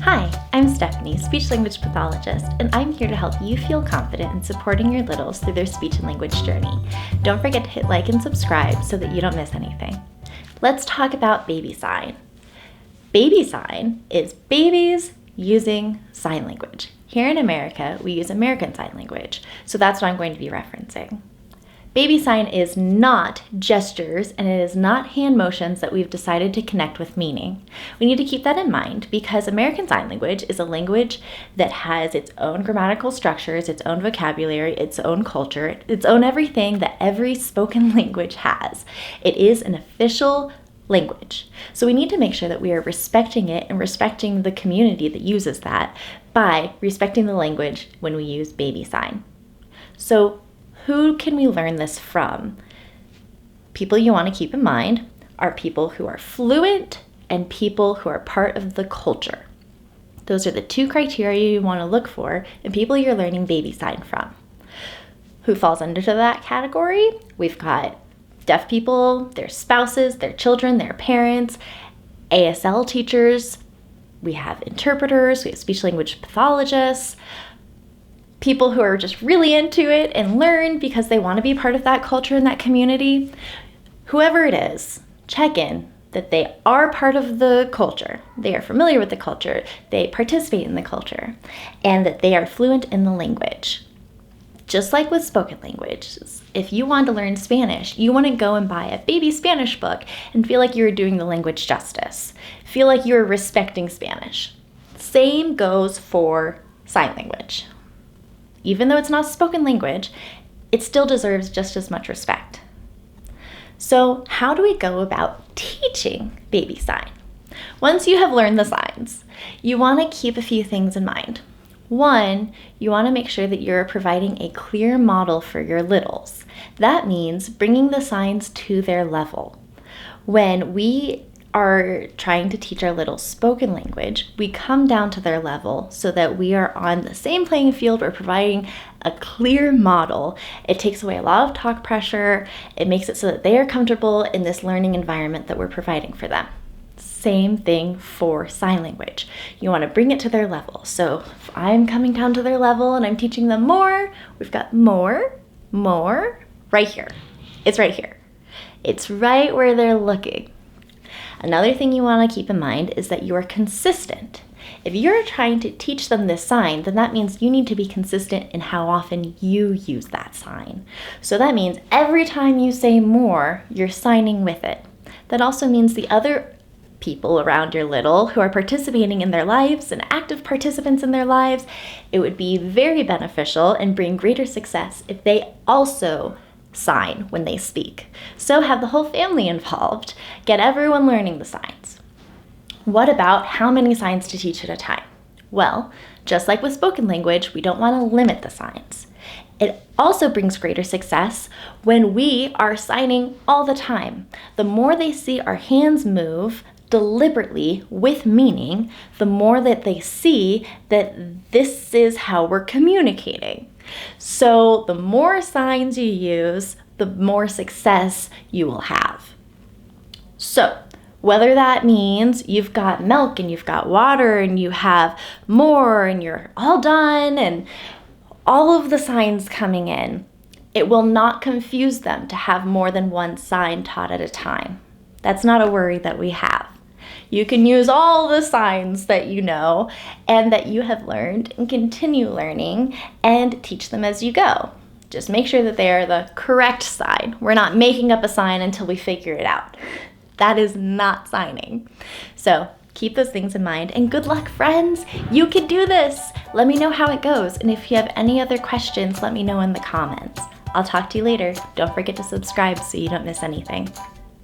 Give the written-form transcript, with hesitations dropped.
Hi, I'm Stephanie, speech-language pathologist, and I'm here to help you feel confident in supporting your littles through their speech and language journey. Don't forget to hit like and subscribe so that you don't miss anything. Let's talk about baby sign. Baby sign is babies using sign language. Here in America, we use American Sign Language, so that's what I'm going to be referencing. Baby sign is not gestures and it is not hand motions that we've decided to connect with meaning. We need to keep that in mind because American Sign Language is a language that has its own grammatical structures, its own vocabulary, its own culture, its own everything that every spoken language has. It is an official language. So we need to make sure that we are respecting it and respecting the community that uses that by respecting the language when we use baby sign. So who can we learn this from? People you want to keep in mind are people who are fluent and people who are part of the culture. Those are the two criteria you want to look for in people you're learning baby sign from. Who falls under that category? We've got deaf people, their spouses, their children, their parents, ASL teachers, we have interpreters, we have speech language pathologists, people who are just really into it and learn because they want to be part of that culture and that community. Whoever it is, check in that they are part of the culture, they are familiar with the culture, they participate in the culture, and that they are fluent in the language. Just like with spoken languages, if you want to learn Spanish, you want to go and buy a baby Spanish book and feel like you're doing the language justice. Feel like you're respecting Spanish. Same goes for sign language. Even though it's not spoken language, it still deserves just as much respect. So how do we go about teaching baby sign? Once you have learned the signs, you want to keep a few things in mind. One, you want to make sure that you're providing a clear model for your littles. That means bringing the signs to their level. When we are trying to teach our little spoken language, we come down to their level so that we are on the same playing field. We're providing a clear model. It takes away a lot of talk pressure. It makes it so that they are comfortable in this learning environment that we're providing for them. Same thing for sign language. You want to bring it to their level. So if I'm coming down to their level and I'm teaching them more, we've got more, right here. It's right here. It's right where they're looking. Another thing you want to keep in mind is that you are consistent. If you're trying to teach them this sign, then that means you need to be consistent in how often you use that sign. So that means every time you say more, you're signing with it. That also means the other people around your little who are participating in their lives and active participants in their lives, it would be very beneficial and bring greater success if they also sign when they speak. So have the whole family involved. Get everyone learning the signs. What about how many signs to teach at a time? Well, just like with spoken language, we don't want to limit the signs. It also brings greater success when we are signing all the time. The more they see our hands move deliberately with meaning, the more that they see that this is how we're communicating. So the more signs you use, the more success you will have. So whether that means you've got milk and you've got water and you have more and you're all done and all of the signs coming in, it will not confuse them to have more than one sign taught at a time. That's not a worry that we have. You can use all the signs that you know and that you have learned and continue learning and teach them as you go. Just make sure that they are the correct sign. We're not making up a sign until we figure it out. That is not signing. So keep those things in mind and good luck, friends. You can do this. Let me know how it goes. And if you have any other questions, let me know in the comments. I'll talk to you later. Don't forget to subscribe so you don't miss anything.